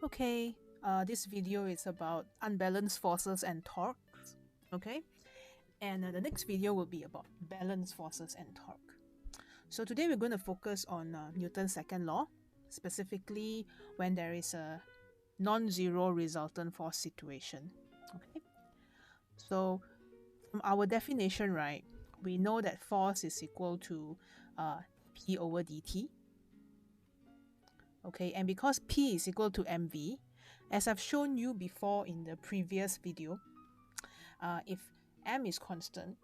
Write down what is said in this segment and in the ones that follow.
Okay, this video is about unbalanced forces and torques, okay? And the next video will be about balanced forces and torque. So today we're going to focus on Newton's second law, specifically when there is a non-zero resultant force situation, okay? So from our definition, right, we know that force is equal to P over dt, okay? And because P is equal to mv, as I've shown you before in the previous video, if m is constant,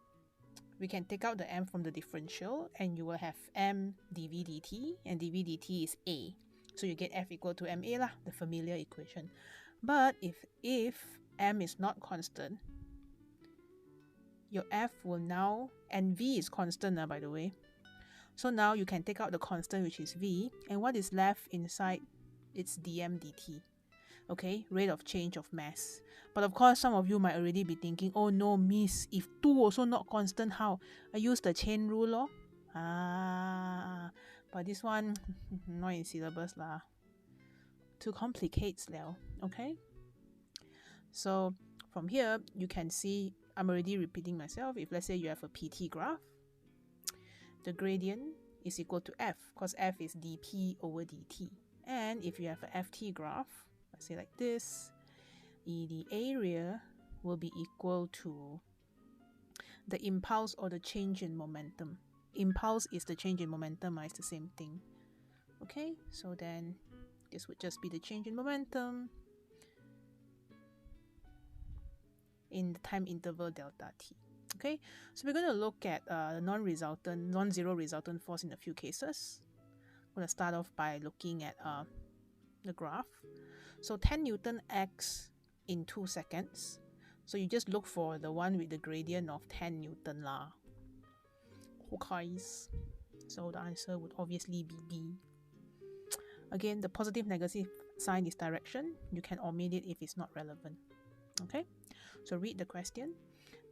we can take out the m from the differential and you will have m dv dt, and dv dt is a. So you get F equal to ma lah, the familiar equation. But if m is not constant, your F will now, and v is constant by the way. So now you can take out the constant, which is v, and what is left inside, it's dm dt. Okay, rate of change of mass. But of course, some of you might already be thinking, oh no, miss, if 2 also not constant, how? I use the chain rule, lor. But this one, not in syllabus lah. Too complicates now, okay? So from here, you can see, I'm already repeating myself. If let's say you have a PT graph, the gradient is equal to F, because F is dP over dt. And if you have a FT graph, let's say like this, the area will be equal to the impulse or the change in momentum. Impulse is the change in momentum, it's the same thing. Okay, so then this would just be the change in momentum in the time interval delta t. Okay, so we're going to look at non-zero resultant force in a few cases. I'm going to start off by looking at the graph. So 10 Newton acts in 2 seconds. So you just look for the one with the gradient of 10 Newton lah. Okay. So the answer would obviously be B. Again, the positive negative sign is direction. You can omit it if it's not relevant. Okay, so read the question.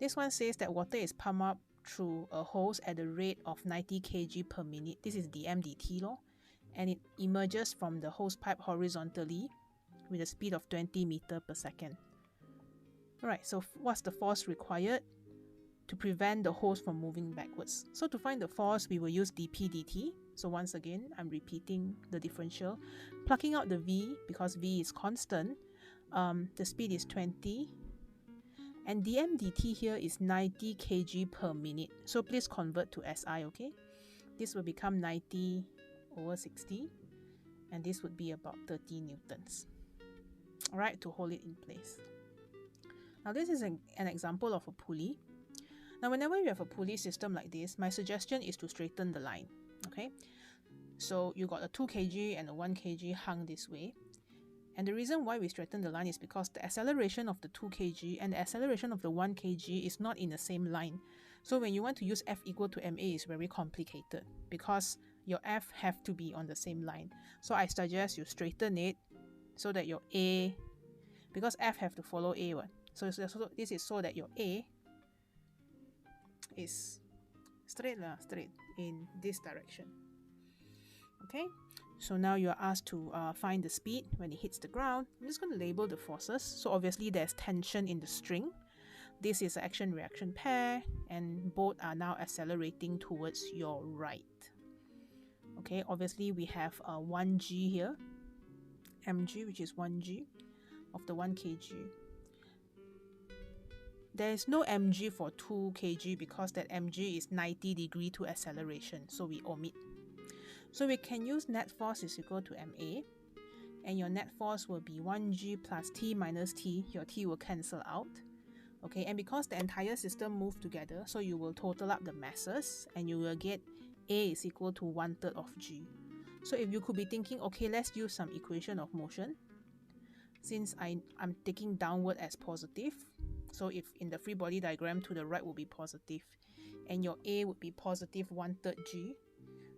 This one says that water is pumped up through a hose at the rate of 90 kg per minute. This is dm dt law. And it emerges from the hose pipe horizontally with a speed of 20 meters per second. Alright, so what's the force required to prevent the hose from moving backwards? So to find the force, we will use dp dt. So once again, I'm repeating the differential. Plucking out the v, because v is constant, the speed is 20. And dm dt here is 90 kg per minute. So please convert to SI, okay? This will become 90 over 60. And this would be about 30 newtons. Alright, to hold it in place. Now this is an example of a pulley. Now whenever you have a pulley system like this, my suggestion is to straighten the line. Okay, so you got a 2 kg and a 1 kg hung this way. And the reason why we straighten the line is because the acceleration of the 2 kg and the acceleration of the 1 kg is not in the same line. So when you want to use F equal to ma, it's very complicated because your F have to be on the same line. So I suggest you straighten it so that your A, because F have to follow A one. So this is so that your A is straight in this direction. Okay, so now you're asked to find the speed when it hits the ground. I'm just going to label the forces. So obviously there's tension in the string. This is an action-reaction pair, and both are now accelerating towards your right. Okay, obviously we have 1g here, mg, which is 1g of the 1 kg. There is no mg for 2 kg because that mg is 90 degree to acceleration, so we omit. So we can use net force is equal to ma, and your net force will be 1g plus t minus t. Your t will cancel out. Okay, and because the entire system moved together, so you will total up the masses and you will get A is equal to 1/3 of g. So if you could be thinking, okay, let's use some equation of motion. Since I'm taking downward as positive, so if in the free body diagram to the right will be positive, and your A would be positive 1/3 g.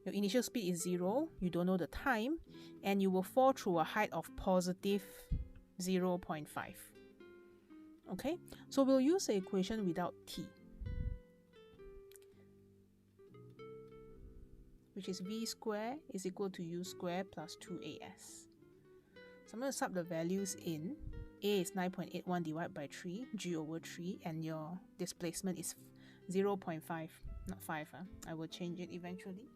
Your initial speed is 0, you don't know the time, and you will fall through a height of positive 0.5. Okay, so we'll use the equation without t, which is v squared is equal to u squared plus 2as. So I'm going to sub the values in. A is 9.81 divided by 3, G over 3, and your displacement is 0.5, not 5. I will change it eventually.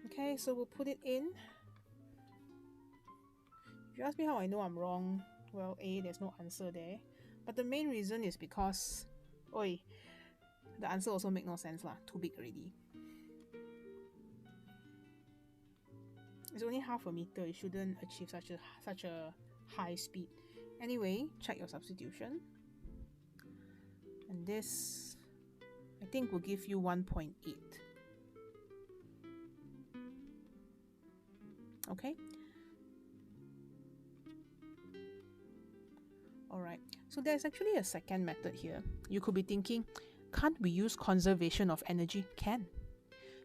Okay, so we'll put it in. If you ask me how I know I'm wrong, well, A, there's no answer there. But the main reason is because, oi, the answer also make no sense lah, too big already. It's only half a meter, it shouldn't achieve such a high speed. Anyway, check your substitution. And this, I think, will give you 1.8. Okay. Alright, so there's actually a second method here. You could be thinking, can't we use conservation of energy? Can.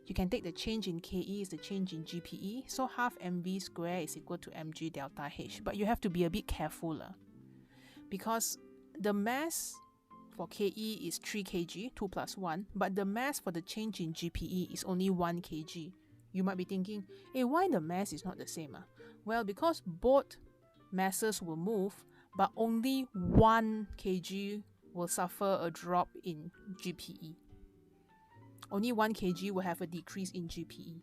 You can take the change in KE is the change in GPE, so half mv square is equal to mg delta h. But you have to be a bit careful because the mass for KE is 3 kg, 2 plus 1, but the mass for the change in GPE is only 1 kg. You might be thinking, hey, why the mass is not the same? Well, because both masses will move, but only 1 kg will suffer a drop in GPE. Only 1 kg will have a decrease in GPE.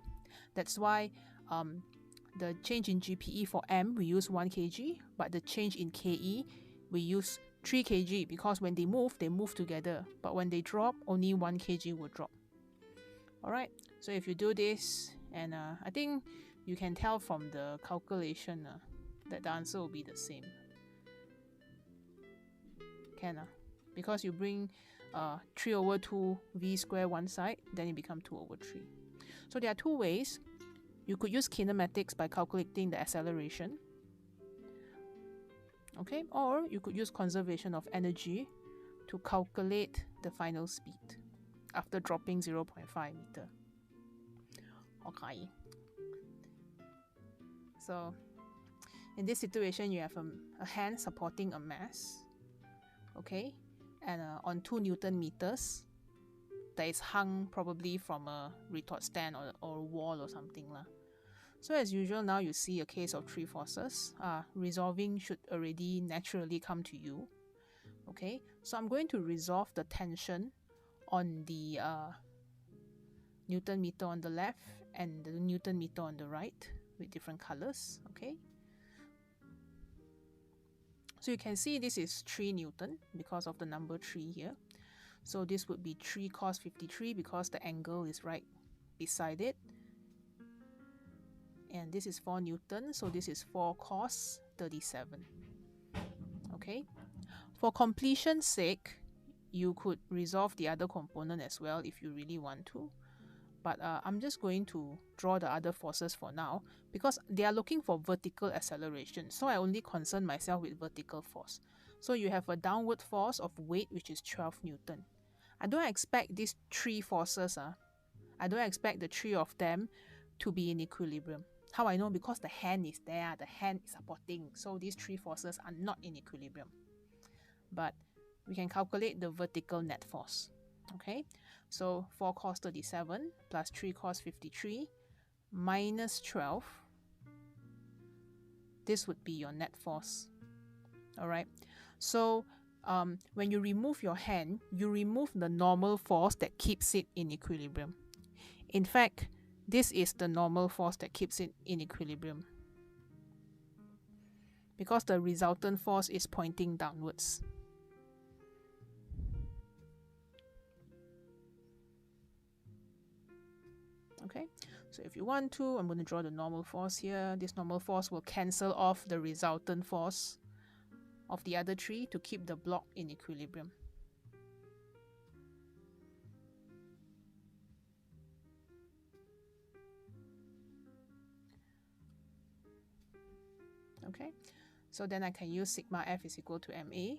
That's why the change in GPE for M, we use 1 kg, but the change in KE, we use 3 kg because when they move together. But when they drop, only 1 kg will drop. Alright, so if you do this, and I think you can tell from the calculation that the answer will be the same. Can because you bring 3 over 2 v square one side, then it becomes 2 over 3. So there are two ways. You could use kinematics by calculating the acceleration. Okay, or you could use conservation of energy to calculate the final speed after dropping 0.5 meter. Okay. So in this situation, you have a hand supporting a mass. Okay, and on 2 Newton meters that is hung probably from a retort stand or a wall or something lah. So as usual, now you see a case of 3 forces. Resolving should already naturally come to you. Okay, so I'm going to resolve the tension on the Newton meter on the left and the Newton meter on the right with different colors. Okay, so you can see this is 3 Newton because of the number 3 here. So this would be 3 cos 53 because the angle is right beside it. And this is 4 Newton, so this is 4 cos 37. Okay, for completion's sake, you could resolve the other component as well if you really want to. But I'm just going to draw the other forces for now because they are looking for vertical acceleration. So I only concern myself with vertical force. So you have a downward force of weight, which is 12 Newton. I don't expect these 3 forces. I don't expect the 3 of them to be in equilibrium. How I know? Because the hand is there, the hand is supporting. So these 3 forces are not in equilibrium. But we can calculate the vertical net force. Okay, so 4 cos 37 plus 3 cos 53 minus 12. This would be your net force. Alright, so when you remove your hand, you remove the normal force that keeps it in equilibrium. In fact, this is the normal force that keeps it in equilibrium because the resultant force is pointing downwards. Okay, so if you want to, I'm going to draw the normal force here. This normal force will cancel off the resultant force of the other 3 to keep the block in equilibrium. Okay, so then I can use sigma F is equal to ma.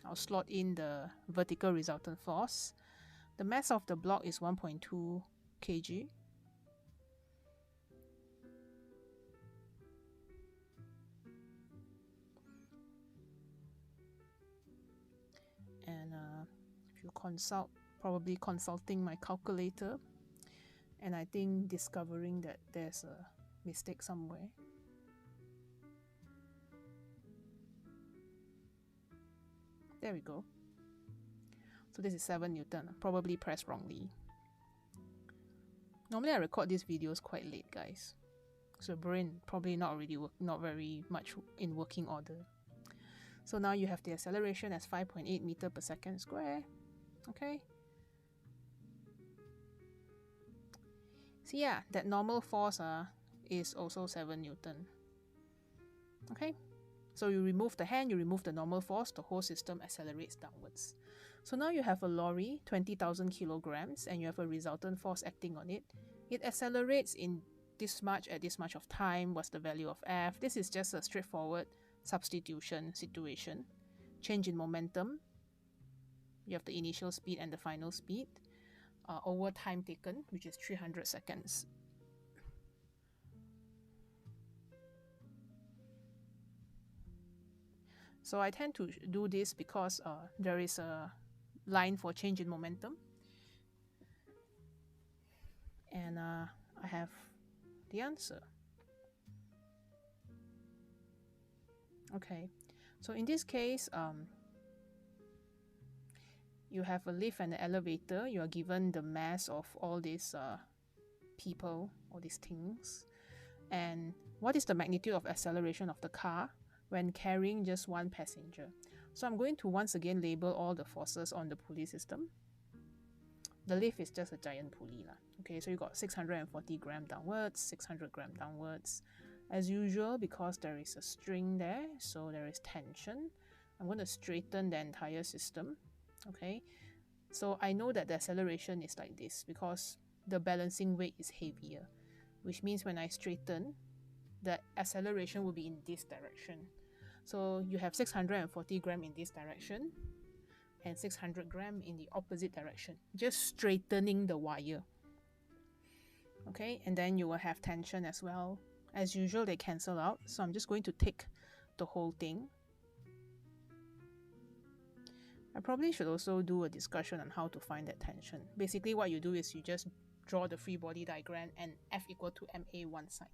I'll slot in the vertical resultant force. The mass of the block is 1.2 kg. And if you consult, probably consulting my calculator, and I think discovering that there's a mistake somewhere. There we go. So this is 7 Newton. Probably pressed wrongly. Normally I record these videos quite late, guys. So brain probably not very much in working order. So now you have the acceleration as 5.8 meter per second square. Okay. So yeah, that normal force is also 7 Newton. Okay. So you remove the hand, you remove the normal force, the whole system accelerates downwards. So now you have a lorry, 20,000 kilograms, and you have a resultant force acting on it. It accelerates in this much at this much of time. What's the value of F? This is just a straightforward substitution situation. Change in momentum. You have the initial speed and the final speed over time taken, which is 300 seconds. So I tend to do this because there is a line for change in momentum. And I have the answer. Okay, so in this case, you have a lift and an elevator. You are given the mass of all these people, all these things. And what is the magnitude of acceleration of the car when carrying just one passenger? So I'm going to once again label all the forces on the pulley system. The lift is just a giant pulley. Okay, so you got 640 gram downwards, 600 gram downwards. As usual, because there is a string there, so there is tension. I'm going to straighten the entire system. Okay, so I know that the acceleration is like this because the balancing weight is heavier, which means when I straighten, the acceleration will be in this direction. So you have 640 gram in this direction and 600 gram in the opposite direction, just straightening the wire. Okay, and then you will have tension as well. As usual, they cancel out, so I'm just going to take the whole thing. I probably should also do a discussion on how to find that tension. Basically, what you do is you just draw the free body diagram and F equal to MA one side.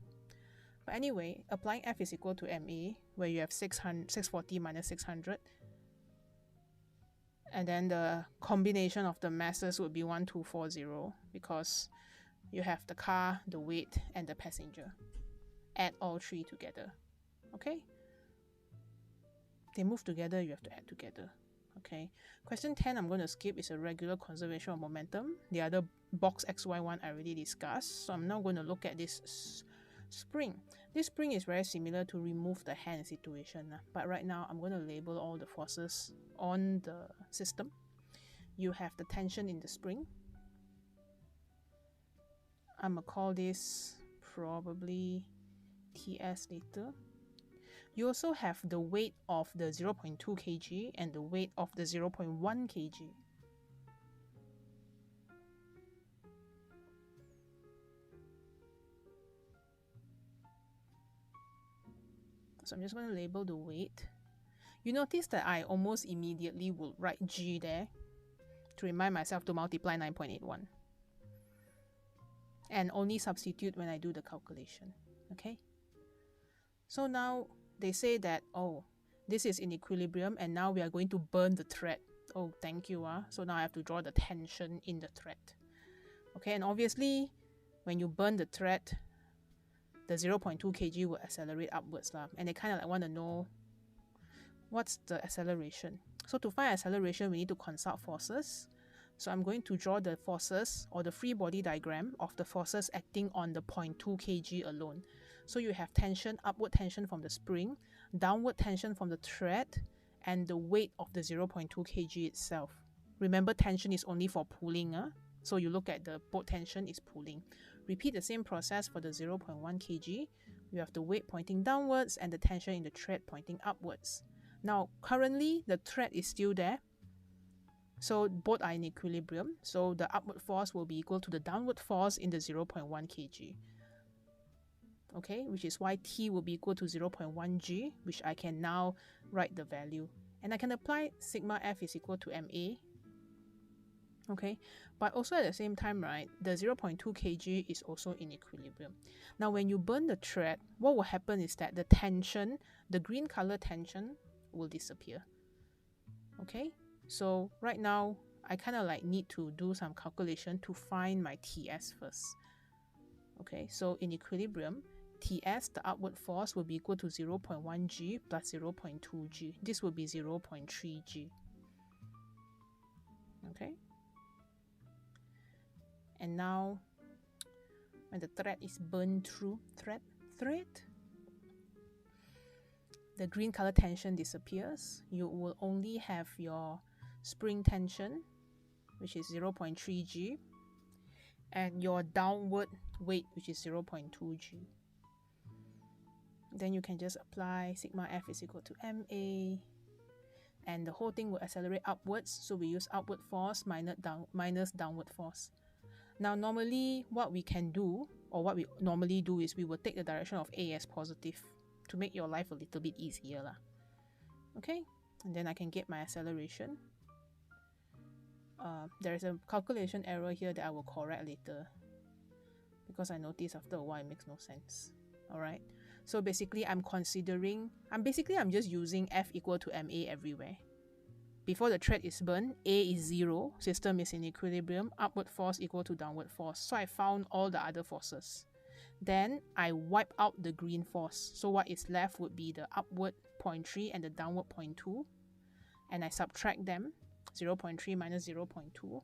But anyway, applying F is equal to MA, where you have 640 minus 600. And then the combination of the masses would be 1240 because you have the car, the weight, and the passenger. Add all three together. Okay? They move together, you have to add together. Okay. Question 10 I'm going to skip is a regular conservation of momentum. The other box XY1 I already discussed. So I'm now going to look at this spring. This spring is very similar to remove the hand situation. But right now I'm going to label all the forces on the system. You have the tension in the spring. I'm going to call this probably TS later. You also have the weight of the 0.2 kg and the weight of the 0.1 kg. So I'm just going to label the weight. You notice that I almost immediately will write G there to remind myself to multiply 9.81. And only substitute when I do the calculation. Okay? So now they say that, oh, this is in equilibrium and now we are going to burn the thread. Oh, thank you. So now I have to draw the tension in the thread. Okay, and obviously when you burn the thread, the 0.2 kg will accelerate upwards. And they kind of like want to know what's the acceleration. So to find acceleration, we need to consult forces. So I'm going to draw the forces or the free body diagram of the forces acting on the 0.2 kg alone. So you have tension, upward tension from the spring, downward tension from the thread, and the weight of the 0.2 kg itself. Remember, tension is only for pulling. So you look at the boat tension is pulling. Repeat the same process for the 0.1 kg. You have the weight pointing downwards and the tension in the thread pointing upwards. Now, currently, the thread is still there. So both are in equilibrium. So the upward force will be equal to the downward force in the 0.1 kg. Okay, which is why T will be equal to 0.1 g, which I can now write the value. And I can apply sigma F is equal to MA. Okay, but also at the same time, right, the 0.2 kg is also in equilibrium. Now, when you burn the thread, what will happen is that the tension, the green color tension, will disappear. Okay, so right now I kind of like need to do some calculation to find my TS first. Okay, so in equilibrium, TS, the upward force, will be equal to 0.1 G plus 0.2 G. This will be 0.3 G. Okay, and now when the thread is burned through, thread, the green color tension disappears. You will only have your spring tension, which is 0.3 G, and your downward weight, which is 0.2 G. Then you can just apply sigma F is equal to MA, and the whole thing will accelerate upwards. So we use outward force minus downward force. Now normally what we can do, or what we normally do, is we will take the direction of A as positive to make your life a little bit easier lah. Okay, and then I can get my acceleration. There is a calculation error here that I will correct later, because I noticed after a while it makes no sense. Alright, so basically I'm just using F equal to MA everywhere. Before the thread is burned, A is 0, system is in equilibrium, upward force equal to downward force. So I found all the other forces. Then I wipe out the green force. So what is left would be the upward 0.3 and the downward 0.2. And I subtract them, 0.3 minus 0.2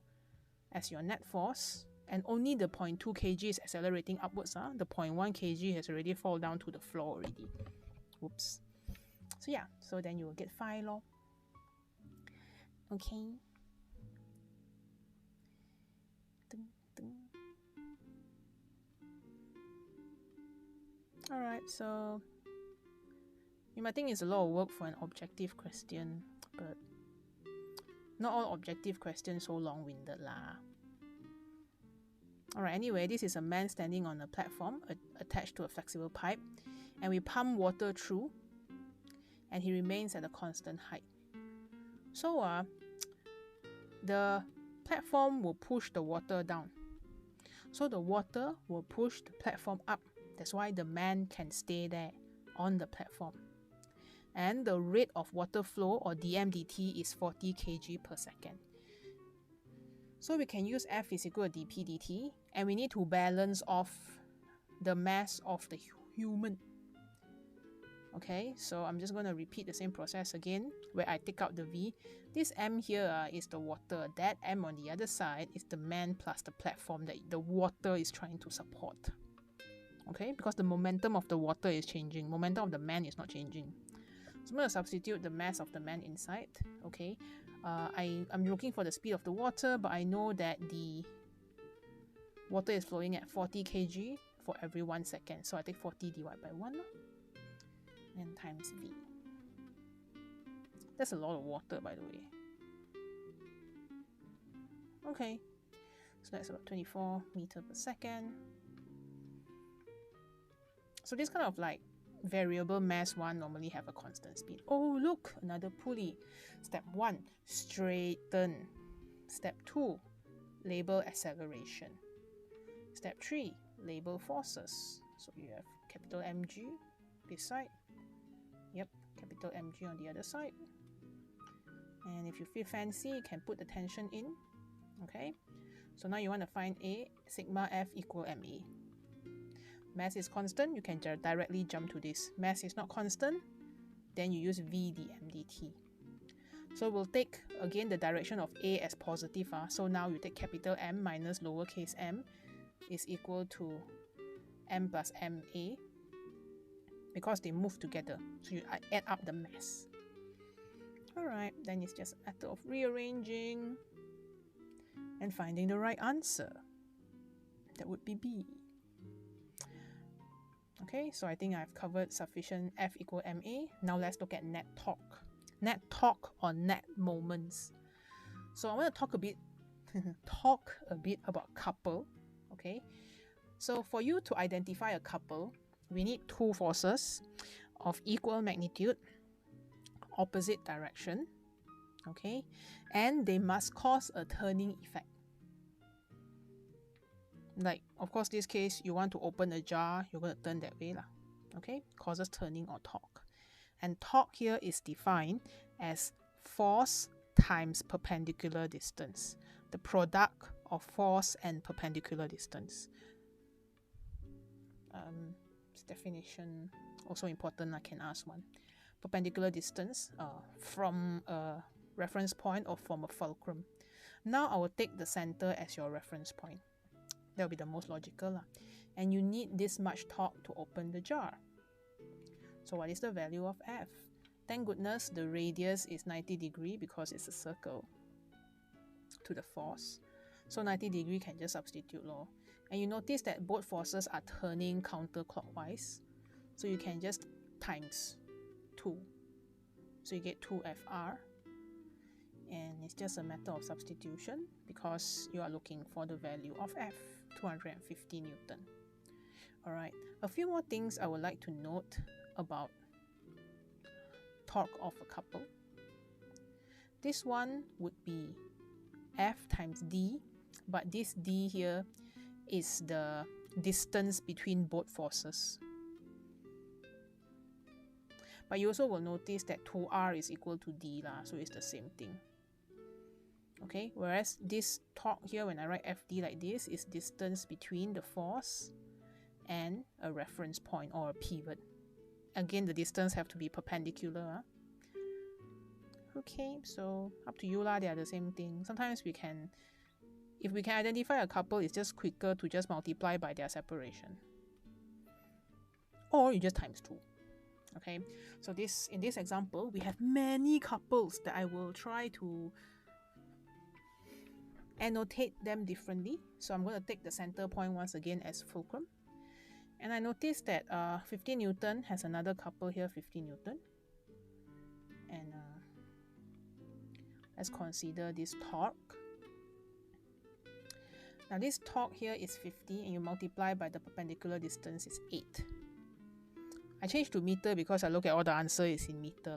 as your net force. And only the 0.2 kg is accelerating upwards. The 0.1 kg has already fallen down to the floor already. Whoops. So yeah, so then you will get 5 lor. Okay. Alright, so you might think it's a lot of work for an objective question, but not all objective questions so long-winded lah. Alright, anyway, this is a man standing on a platform attached to a flexible pipe, and we pump water through, and he remains at a constant height. So the platform will push the water down. So the water will push the platform up. That's why the man can stay there on the platform. And the rate of water flow, or dm/dt, is 40 kg per second. So we can use F is equal to dp dt, and we need to balance off the mass of the human. Okay, so I'm just going to repeat the same process again, where I take out the V. This M here is the water. That M on the other side is the man plus the platform that the water is trying to support. Okay, because the momentum of the water is changing. Momentum of the man is not changing. So I'm going to substitute the mass of the man inside. Okay, I'm looking for the speed of the water, but I know that the water is flowing at 40 kg for every 1 second. So I take 40 divided by 1 and times V. That's a lot of water, by the way. Okay, so that's about 24 meters per second. So this kind of like variable mass one normally have a constant speed. Oh look, another pulley. Step 1, straighten. Step 2, label acceleration. Step 3, label forces. So you have capital MG this side. Yep, capital MG on the other side. And if you feel fancy, you can put the tension in. Okay, so now you want to find A, sigma F equal MA. Mass is constant, you can directly jump to this. Mass is not constant, then you use V dm/dt. So we'll take again the direction of A as positive. So now you take capital M minus lowercase m is equal to M plus MA, because they move together. So you add up the mass. Alright, then it's just a matter of rearranging and finding the right answer. That would be B. Okay, so I think I've covered sufficient F equal MA. Now let's look at net torque. Net torque or net moments. So I want to talk a bit about couple. Okay, so for you to identify a couple, we need two forces of equal magnitude, opposite direction. Okay, and they must cause a turning effect. Like, of course, this case, you want to open a jar, you're going to turn that way lah. Okay, causes turning or torque. And torque here is defined as force times perpendicular distance, the product of force and perpendicular distance. This definition also important, I can ask one. Perpendicular distance from a reference point or from a fulcrum. Now I will take the center as your reference point. That will be the most logical. And you need this much torque to open the jar. So what is the value of F? Thank goodness the radius is 90 degrees because it's a circle to the force. So 90 degrees can just substitute law. And you notice that both forces are turning counterclockwise. So you can just times 2. So you get 2FR. And it's just a matter of substitution because you are looking for the value of F, 250 Newton. Alright, a few more things I would like to note about torque of a couple. This one would be F times D, but this D here is the distance between both forces. But you also will notice that 2R is equal to D, so it's the same thing. Okay, whereas this torque here, when I write FD like this, is distance between the force and a reference point or a pivot. Again, the distance have to be perpendicular. Okay, so up to you they are the same thing. Sometimes we can, if we can identify a couple, it's just quicker to just multiply by their separation. Or you just times 2. Okay, so in this example, we have many couples that I will try to annotate them differently. So I'm going to take the center point once again as fulcrum. And I noticed that 50 Newton has another couple here, 50 Newton. And let's consider this torque. Now this torque here is 50 and you multiply by the perpendicular distance is 8. I changed to meter because I look at all the answer is in meter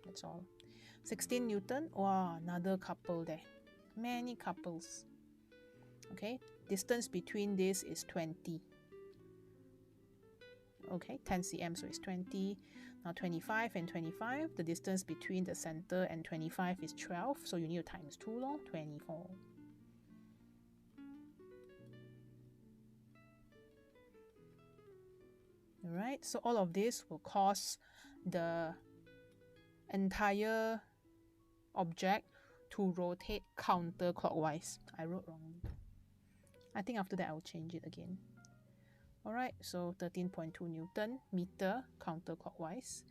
That's all. 16 Newton. Wow, another couple there. Many couples. Okay, distance between this is 20. Okay, 10 cm, so it's 20. Now 25 and 25, the distance between the center and 25 is 12, so you need to times 2, 24. Alright, so all of this will cause the entire object to rotate counterclockwise. I wrote wrongly. I think after that I will change it again. Alright, so 13.2 Newton meter counterclockwise.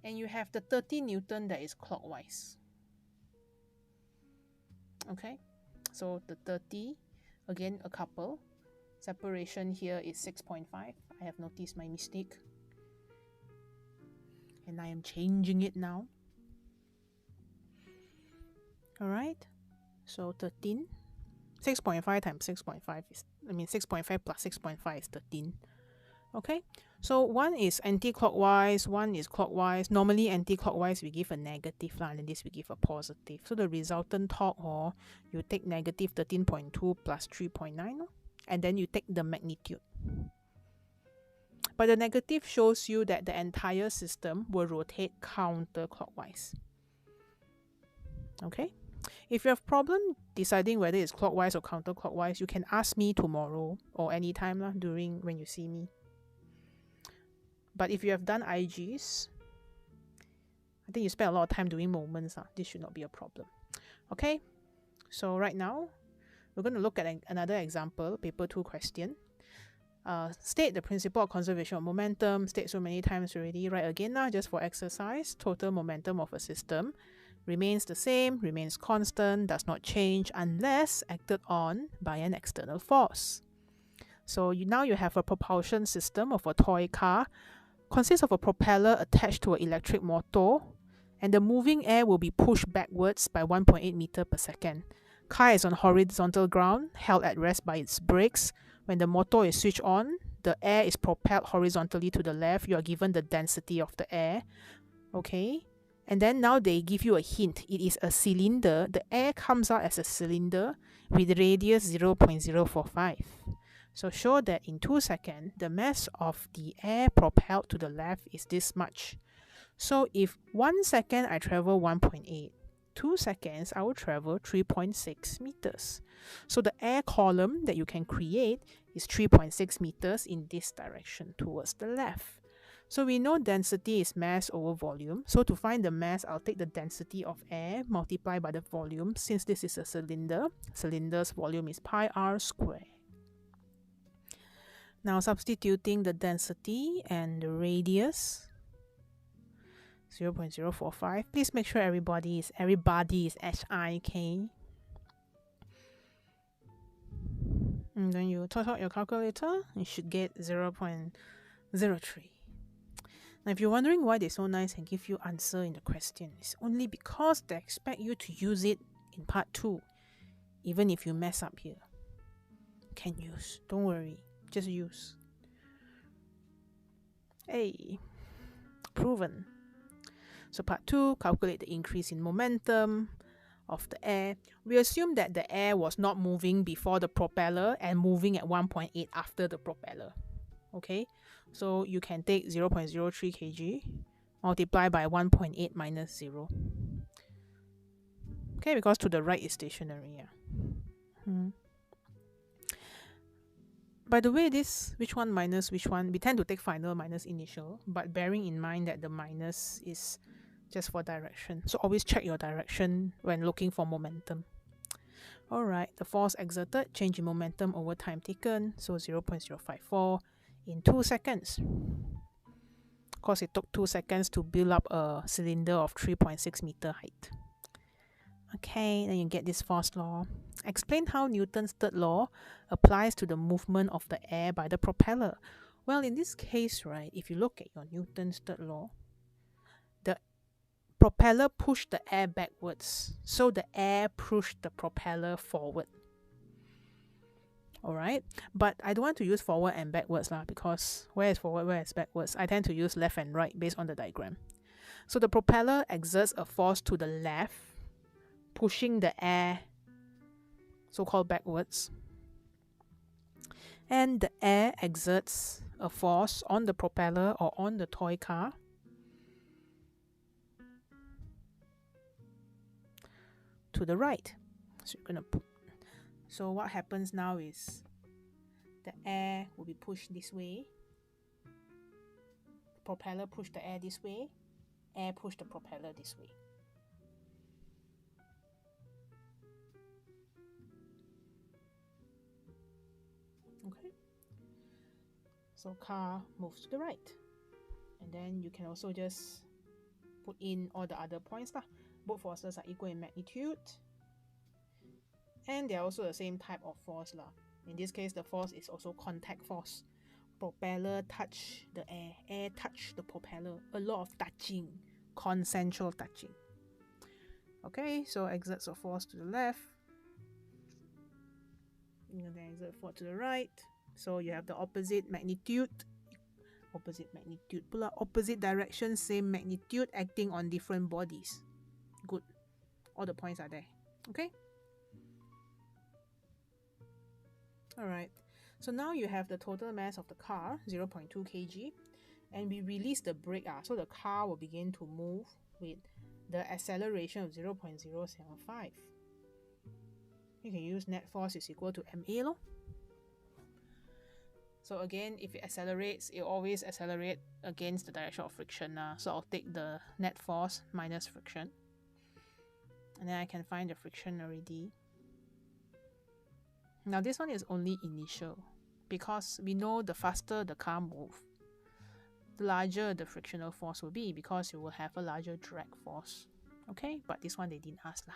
And you have the 30 Newton that is clockwise. Okay, so the 30, again a couple. Separation here is 6.5. I have noticed my mistake. And I am changing it now. Alright, so 13. 6.5 times 6.5 is, 6.5 plus 6.5 is 13. Okay, so one is anti-clockwise, one is clockwise. Normally anti-clockwise we give a negative and in this we give a positive. So the resultant torque, you take negative 13.2 plus 3.9 and then you take the magnitude. But the negative shows you that the entire system will rotate counterclockwise. Okay, if you have problem deciding whether it's clockwise or counterclockwise, you can ask me tomorrow or anytime during when you see me. But if you have done IGs, I think you spend a lot of time doing moments. This should not be a problem. Okay, so right now we're going to look at another example, paper 2 question. State the principle of conservation of momentum. State so many times already. Write again just for exercise. Total momentum of a system remains the same, remains constant, does not change unless acted on by an external force. So now you have a propulsion system of a toy car. Consists of a propeller attached to an electric motor, and the moving air will be pushed backwards by 1.8 meters per second. Car is on horizontal ground, held at rest by its brakes. When the motor is switched on, the air is propelled horizontally to the left. You are given the density of the air. Okay, and then now they give you a hint. It is a cylinder. The air comes out as a cylinder with radius 0.045. So show that in 2 seconds, the mass of the air propelled to the left is this much. So if 1 second I travel 1.8, 2 seconds, I will travel 3.6 meters. So the air column that you can create is 3.6 meters in this direction towards the left. So we know density is mass over volume. So to find the mass, I'll take the density of air multiplied by the volume. Since this is a cylinder, cylinder's volume is pi r squared. Now substituting the density and the radius, 0.045. Please make sure everybody is HIK. And then you toss out your calculator, you should get 0.03. Now if you're wondering why they're so nice and give you answer in the question, it's only because they expect you to use it in part 2. Even if you mess up here, can use. Don't worry, just use. Hey, proven. So part 2, calculate the increase in momentum of the air. We assume that the air was not moving before the propeller and moving at 1.8 after the propeller. Okay, so you can take 0.03 kg multiply by 1.8 minus 0. Okay, because to the right is stationary. Yeah. By the way, this which one minus which one, we tend to take final minus initial, but bearing in mind that the minus is just for direction. So always check your direction when looking for momentum. Alright, the force exerted, change in momentum over time taken, so 0.054 in 2 seconds. Of course, it took 2 seconds to build up a cylinder of 3.6 meter height. Okay, then you get this force law. Explain how Newton's third law applies to the movement of the air by the propeller. Well, in this case, right, if you look at your Newton's third law, the propeller pushed the air backwards, so the air pushed the propeller forward. Alright, but I don't want to use forward and backwards because where is forward, where is backwards? I tend to use left and right based on the diagram. So the propeller exerts a force to the left, pushing the air so-called backwards, and the air exerts a force on the propeller or on the toy car to the right. So you're gonna so what happens now is the air will be pushed this way, the propeller push the air this way, air push the propeller this way. Okay, so car moves to the right, and then you can also just put in all the other points lah. Both forces are equal in magnitude, and they are also the same type of force lah. In this case, the force is also contact force. Propeller touch the air, air touch the propeller. A lot of touching, consensual touching. Okay, so exerts a force to the left, and then exert force to the right. So you have the opposite magnitude, pula opposite direction, same magnitude, acting on different bodies. Good, all the points are there. Okay. Alright, so now you have the total mass of the car, 0.2 kg, and we release the brake, so the car will begin to move with the acceleration of 0.075. You can use net force is equal to ma lor. So again, if it accelerates, it always accelerates against the direction of friction. So I'll take the net force minus friction, and then I can find the friction already. Now this one is only initial, because we know the faster the car moves, the larger the frictional force will be, because you will have a larger drag force. Okay, but this one they didn't ask lah.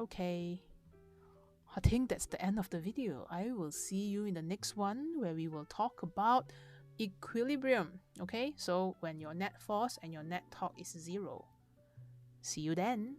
Okay, I think that's the end of the video. I will see you in the next one, where we will talk about equilibrium. Okay, so when your net force and your net torque is 0. See you then.